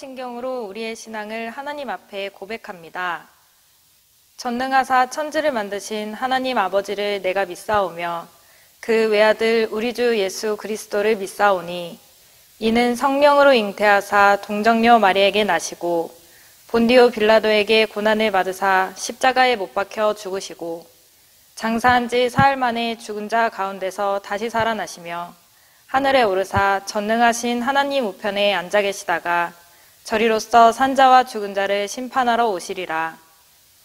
신경으로 우리의 신앙을 하나님 앞에 고백합니다. 전능하사 천지를 만드신 하나님 아버지를 내가 믿사오며 그 외아들 우리 주 예수 그리스도를 믿사오니 이는 성령으로 잉태하사 동정녀 마리에게 나시고 본디오 빌라도에게 고난을 받으사 십자가에 못 박혀 죽으시고 장사한 지 사흘 만에 죽은 자 가운데서 다시 살아나시며 하늘에 오르사 전능하신 하나님 우편에 앉아 계시다가 저리로서 산자와 죽은 자를 심판하러 오시리라.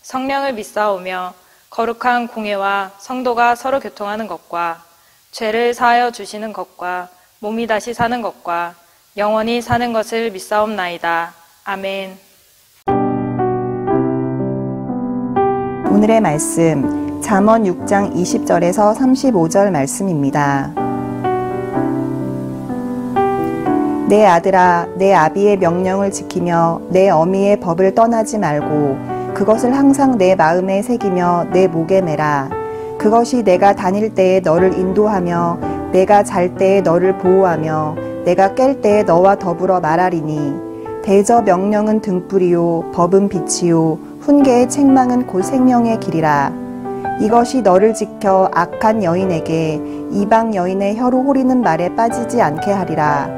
성령을 믿사오며 거룩한 공회와 성도가 서로 교통하는 것과 죄를 사하여 주시는 것과 몸이 다시 사는 것과 영원히 사는 것을 믿사옵나이다. 아멘. 오늘의 말씀 잠언 6장 20절에서 35절 말씀입니다. 내 아들아, 내 아비의 명령을 지키며 내 어미의 법을 떠나지 말고 그것을 항상 내 마음에 새기며 내 목에 매라. 그것이 내가 다닐 때에 너를 인도하며 내가 잘 때에 너를 보호하며 내가 깰 때에 너와 더불어 말하리니 대저 명령은 등불이요 법은 빛이요 훈계의 책망은 곧 생명의 길이라. 이것이 너를 지켜 악한 여인에게 이방 여인의 혀로 호리는 말에 빠지지 않게 하리라.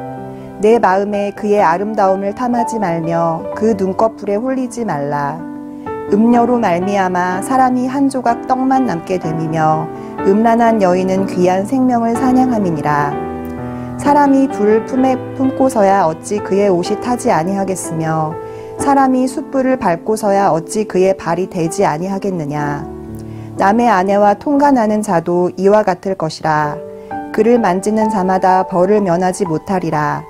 내 마음에 그의 아름다움을 탐하지 말며 그 눈꺼풀에 홀리지 말라. 음녀로 말미암아 사람이 한 조각 떡만 남게 됨이며 음란한 여인은 귀한 생명을 사냥함이니라. 사람이 불을 품에 품고서야 어찌 그의 옷이 타지 아니하겠으며 사람이 숯불을 밟고서야 어찌 그의 발이 되지 아니하겠느냐. 남의 아내와 통간하는 자도 이와 같을 것이라. 그를 만지는 자마다 벌을 면하지 못하리라.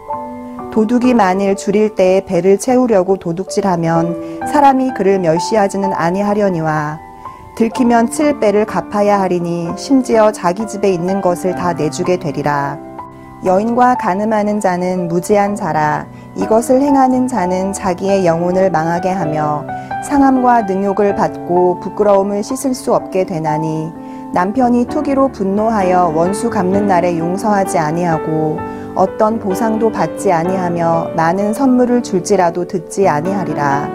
도둑이 만일 줄일 때에 배를 채우려고 도둑질하면 사람이 그를 멸시하지는 아니하려니와 들키면 칠 배를 갚아야 하리니 심지어 자기 집에 있는 것을 다 내주게 되리라. 여인과 간음하는 자는 무지한 자라. 이것을 행하는 자는 자기의 영혼을 망하게 하며 상함과 능욕을 받고 부끄러움을 씻을 수 없게 되나니 남편이 투기로 분노하여 원수 갚는 날에 용서하지 아니하고 어떤 보상도 받지 아니하며 많은 선물을 줄지라도 듣지 아니하리라.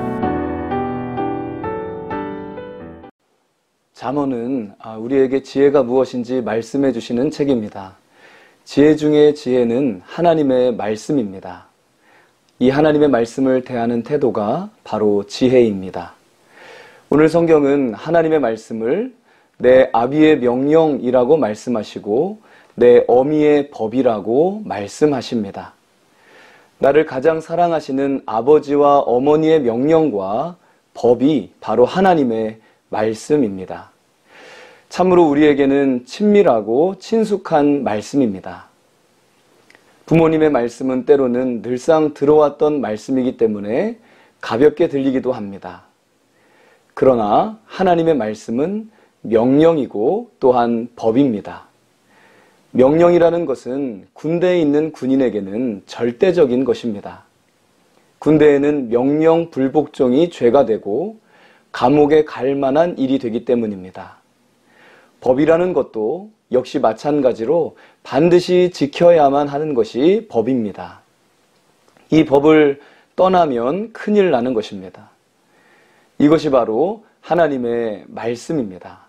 잠언은 우리에게 지혜가 무엇인지 말씀해 주시는 책입니다. 지혜 중에 지혜는 하나님의 말씀입니다. 이 하나님의 말씀을 대하는 태도가 바로 지혜입니다. 오늘 성경은 하나님의 말씀을 내 아비의 명령이라고 말씀하시고 내 어미의 법이라고 말씀하십니다. 나를 가장 사랑하시는 아버지와 어머니의 명령과 법이 바로 하나님의 말씀입니다. 참으로 우리에게는 친밀하고 친숙한 말씀입니다. 부모님의 말씀은 때로는 늘상 들어왔던 말씀이기 때문에 가볍게 들리기도 합니다. 그러나 하나님의 말씀은 명령이고 또한 법입니다. 명령이라는 것은 군대에 있는 군인에게는 절대적인 것입니다. 군대에는 명령 불복종이 죄가 되고 감옥에 갈 만한 일이 되기 때문입니다. 법이라는 것도 역시 마찬가지로 반드시 지켜야만 하는 것이 법입니다. 이 법을 떠나면 큰일 나는 것입니다. 이것이 바로 하나님의 말씀입니다.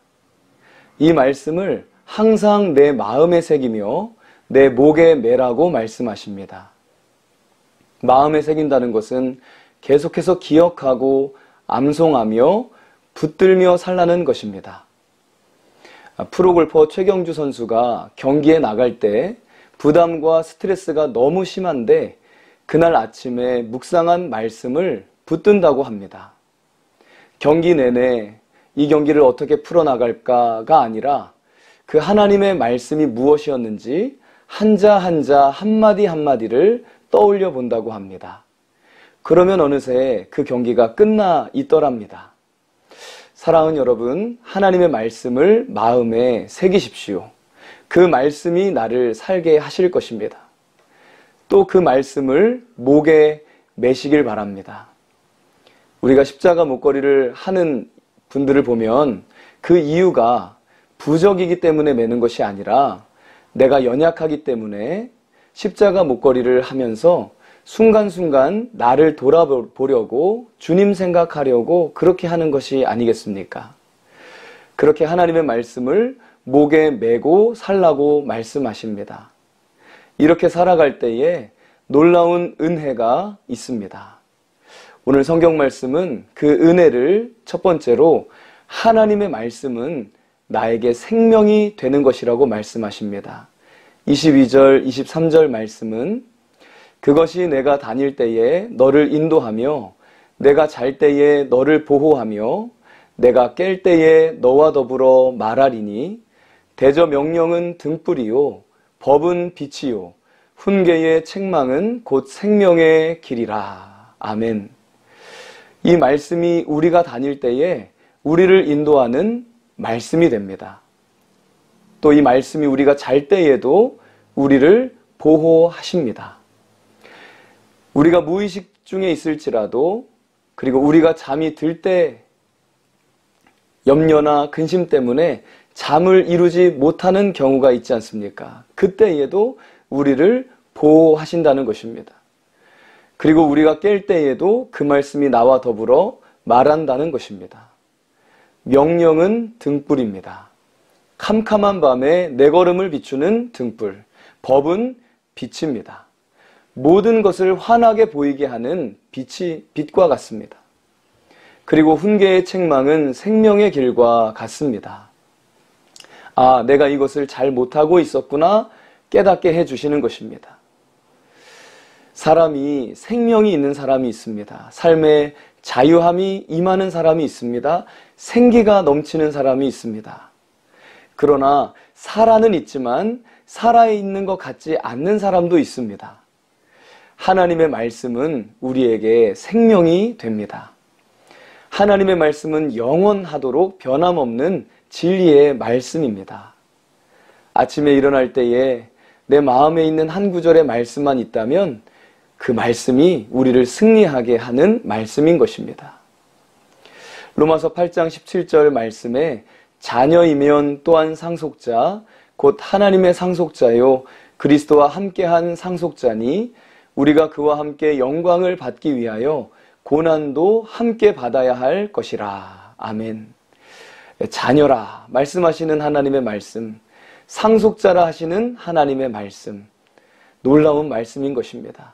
이 말씀을 항상 내 마음에 새기며 내 목에 매라고 말씀하십니다. 마음에 새긴다는 것은 계속해서 기억하고 암송하며 붙들며 살라는 것입니다. 프로골퍼 최경주 선수가 경기에 나갈 때 부담과 스트레스가 너무 심한데 그날 아침에 묵상한 말씀을 붙든다고 합니다. 경기 내내 이 경기를 어떻게 풀어나갈까가 아니라 그 하나님의 말씀이 무엇이었는지 한자 한자 한마디 한마디를 떠올려 본다고 합니다. 그러면 어느새 그 경기가 끝나 있더랍니다. 사랑하는 여러분, 하나님의 말씀을 마음에 새기십시오. 그 말씀이 나를 살게 하실 것입니다. 또 그 말씀을 목에 매시길 바랍니다. 우리가 십자가 목걸이를 하는 분들을 보면 그 이유가 부적이기 때문에 매는 것이 아니라 내가 연약하기 때문에 십자가 목걸이를 하면서 순간순간 나를 돌아보려고 주님 생각하려고 그렇게 하는 것이 아니겠습니까? 그렇게 하나님의 말씀을 목에 메고 살라고 말씀하십니다. 이렇게 살아갈 때에 놀라운 은혜가 있습니다. 오늘 성경 말씀은 그 은혜를 첫 번째로 하나님의 말씀은 나에게 생명이 되는 것이라고 말씀하십니다. 22절, 23절 말씀은 그것이 내가 다닐 때에 너를 인도하며 내가 잘 때에 너를 보호하며 내가 깰 때에 너와 더불어 말하리니 대저 명령은 등불이요 법은 빛이요 훈계의 책망은 곧 생명의 길이라. 아멘. 이 말씀이 우리가 다닐 때에 우리를 인도하는 말씀이 됩니다. 또 이 말씀이 우리가 잘 때에도 우리를 보호하십니다. 우리가 무의식 중에 있을지라도 그리고 우리가 잠이 들 때 염려나 근심 때문에 잠을 이루지 못하는 경우가 있지 않습니까? 그때에도 우리를 보호하신다는 것입니다. 그리고 우리가 깰 때에도 그 말씀이 나와 더불어 말한다는 것입니다. 명령은 등불입니다. 캄캄한 밤에 내 걸음을 비추는 등불. 법은 빛입니다. 모든 것을 환하게 보이게 하는 빛이 빛과 같습니다. 그리고 훈계의 책망은 생명의 길과 같습니다. 아, 내가 이것을 잘 못하고 있었구나 깨닫게 해주시는 것입니다. 사람이 생명이 있는 사람이 있습니다. 삶에 자유함이 임하는 사람이 있습니다. 생기가 넘치는 사람이 있습니다. 그러나 살아는 있지만 살아있는 것 같지 않는 사람도 있습니다. 하나님의 말씀은 우리에게 생명이 됩니다. 하나님의 말씀은 영원하도록 변함없는 진리의 말씀입니다. 아침에 일어날 때에 내 마음에 있는 한 구절의 말씀만 있다면 그 말씀이 우리를 승리하게 하는 말씀인 것입니다. 로마서 8장 17절 말씀에 자녀이면 또한 상속자 곧 하나님의 상속자요 그리스도와 함께한 상속자니 우리가 그와 함께 영광을 받기 위하여 고난도 함께 받아야 할 것이라. 아멘. 자녀라 말씀하시는 하나님의 말씀, 상속자라 하시는 하나님의 말씀, 놀라운 말씀인 것입니다.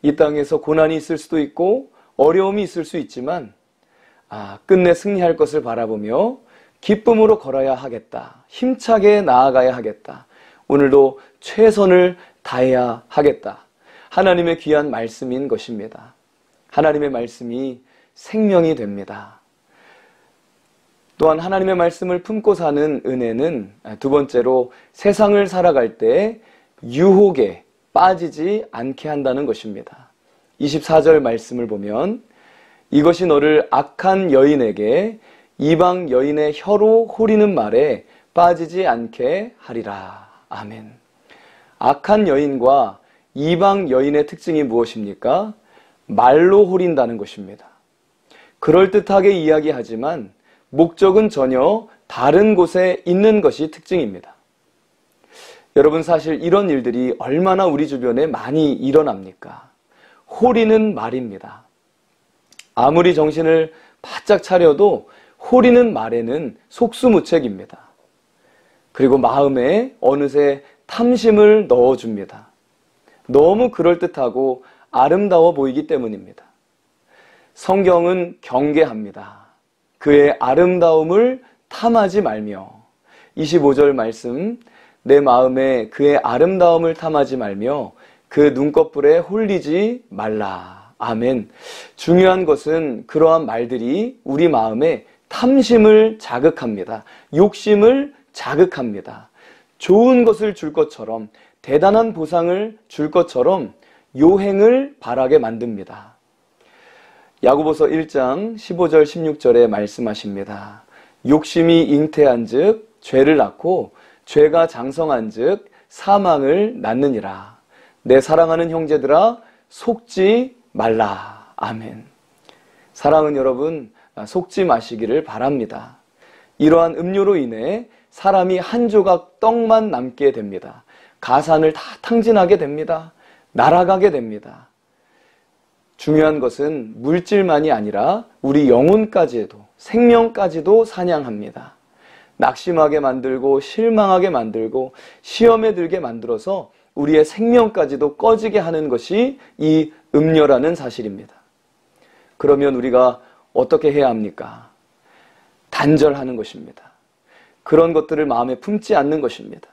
이 땅에서 고난이 있을 수도 있고 어려움이 있을 수 있지만 끝내 승리할 것을 바라보며 기쁨으로 걸어야 하겠다. 힘차게 나아가야 하겠다. 오늘도 최선을 다해야 하겠다. 하나님의 귀한 말씀인 것입니다. 하나님의 말씀이 생명이 됩니다. 또한 하나님의 말씀을 품고 사는 은혜는 두 번째로 세상을 살아갈 때 유혹에 빠지지 않게 한다는 것입니다. 24절 말씀을 보면 이것이 너를 악한 여인에게 이방 여인의 혀로 호리는 말에 빠지지 않게 하리라. 아멘. 악한 여인과 이방 여인의 특징이 무엇입니까? 말로 호린다는 것입니다. 그럴듯하게 이야기하지만 목적은 전혀 다른 곳에 있는 것이 특징입니다. 여러분 사실 이런 일들이 얼마나 우리 주변에 많이 일어납니까? 호리는 말입니다. 아무리 정신을 바짝 차려도 호리는 말에는 속수무책입니다. 그리고 마음에 어느새 탐심을 넣어줍니다. 너무 그럴듯하고 아름다워 보이기 때문입니다. 성경은 경계합니다. 그의 아름다움을 탐하지 말며 25절 말씀 내 마음에 그의 아름다움을 탐하지 말며 그 눈꺼풀에 홀리지 말라. 아멘. 중요한 것은 그러한 말들이 우리 마음에 탐심을 자극합니다. 욕심을 자극합니다. 좋은 것을 줄 것처럼 대단한 보상을 줄 것처럼 요행을 바라게 만듭니다. 야고보서 1장 15절 16절에 말씀하십니다. 욕심이 잉태한 즉 죄를 낳고 죄가 장성한 즉 사망을 낳느니라. 내 사랑하는 형제들아 속지 말라. 아멘. 사랑은 여러분 속지 마시기를 바랍니다. 이러한 음료로 인해 사람이 한 조각 떡만 남게 됩니다. 가산을 다 탕진하게 됩니다. 날아가게 됩니다. 중요한 것은 물질만이 아니라 우리 영혼까지도, 생명까지도 사냥합니다. 낙심하게 만들고 실망하게 만들고 시험에 들게 만들어서 우리의 생명까지도 꺼지게 하는 것이 이 음녀라는 사실입니다. 그러면 우리가 어떻게 해야 합니까? 단절하는 것입니다. 그런 것들을 마음에 품지 않는 것입니다.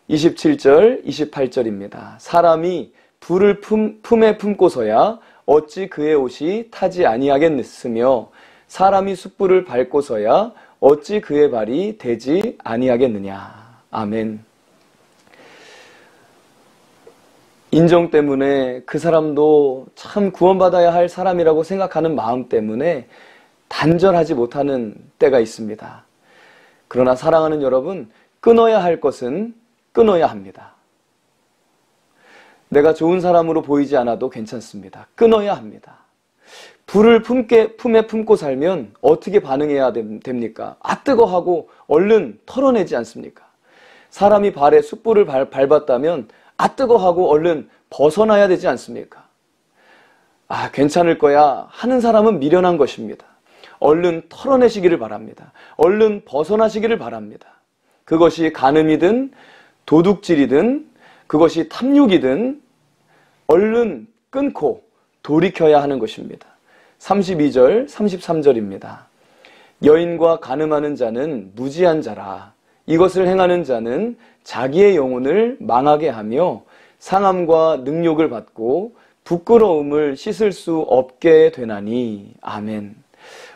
27절, 28절입니다. 사람이 불을 품에 품고서야 어찌 그의 옷이 타지 아니하겠으며 사람이 숯불을 밟고서야 어찌 그의 발이 되지 아니하겠느냐. 아멘. 인정 때문에 그 사람도 참 구원받아야 할 사람이라고 생각하는 마음 때문에 단절하지 못하는 때가 있습니다. 그러나 사랑하는 여러분, 끊어야 할 것은 끊어야 합니다. 내가 좋은 사람으로 보이지 않아도 괜찮습니다. 끊어야 합니다. 불을 품에 품고 살면 어떻게 반응해야 됩니까? 아 뜨거 하고 얼른 털어내지 않습니까? 사람이 발에 숯불을 밟았다면 아 뜨거 하고 얼른 벗어나야 되지 않습니까? 아 괜찮을 거야 하는 사람은 미련한 것입니다. 얼른 털어내시기를 바랍니다. 얼른 벗어나시기를 바랍니다. 그것이 간음이든 도둑질이든 그것이 탐욕이든 얼른 끊고 돌이켜야 하는 것입니다. 32절, 33절입니다. 여인과 간음하는 자는 무지한 자라. 이것을 행하는 자는 자기의 영혼을 망하게 하며 상함과 능욕을 받고 부끄러움을 씻을 수 없게 되나니. 아멘.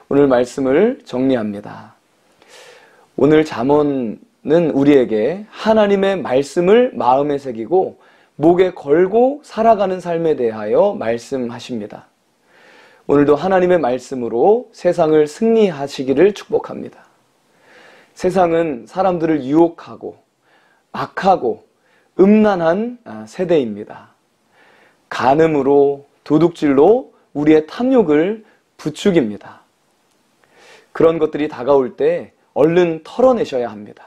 오늘 말씀을 정리합니다. 오늘 잠언은 우리에게 하나님의 말씀을 마음에 새기고 목에 걸고 살아가는 삶에 대하여 말씀하십니다. 오늘도 하나님의 말씀으로 세상을 승리하시기를 축복합니다. 세상은 사람들을 유혹하고 악하고 음란한 세대입니다. 간음으로 도둑질로 우리의 탐욕을 부추깁니다. 그런 것들이 다가올 때 얼른 털어내셔야 합니다.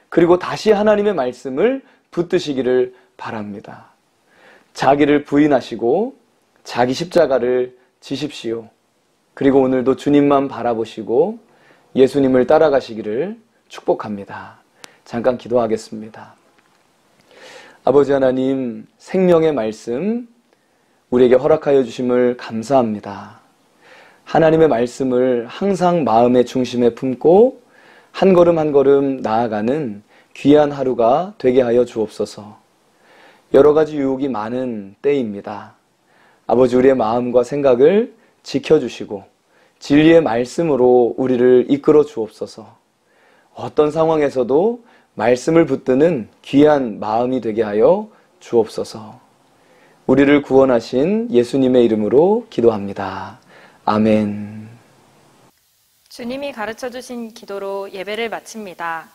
그리고 다시 하나님의 말씀을 붙드시기를 바랍니다. 자기를 부인하시고 자기 십자가를 지십시오. 그리고 오늘도 주님만 바라보시고 예수님을 따라가시기를 축복합니다. 잠깐 기도하겠습니다. 아버지 하나님, 생명의 말씀 우리에게 허락하여 주심을 감사합니다. 하나님의 말씀을 항상 마음의 중심에 품고 한 걸음 한 걸음 나아가는 귀한 하루가 되게 하여 주옵소서. 여러 가지 유혹이 많은 때입니다. 아버지, 우리의 마음과 생각을 지켜주시고 진리의 말씀으로 우리를 이끌어 주옵소서. 어떤 상황에서도 말씀을 붙드는 귀한 마음이 되게 하여 주옵소서. 우리를 구원하신 예수님의 이름으로 기도합니다. 아멘. 주님이 가르쳐 주신 기도로 예배를 마칩니다.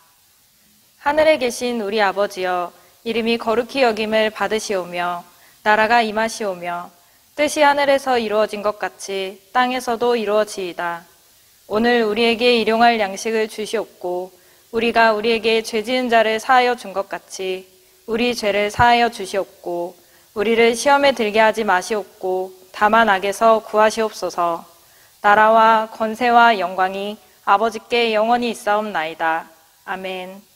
하늘에 계신 우리 아버지여, 이름이 거룩히 여김을 받으시오며 나라가 임하시오며 뜻이 하늘에서 이루어진 것 같이 땅에서도 이루어지이다. 오늘 우리에게 일용할 양식을 주시옵고 우리가 우리에게 죄 지은 자를 사하여 준 것 같이 우리 죄를 사하여 주시옵고 우리를 시험에 들게 하지 마시옵고 다만 악에서 구하시옵소서. 나라와 권세와 영광이 아버지께 영원히 있사옵나이다. 아멘.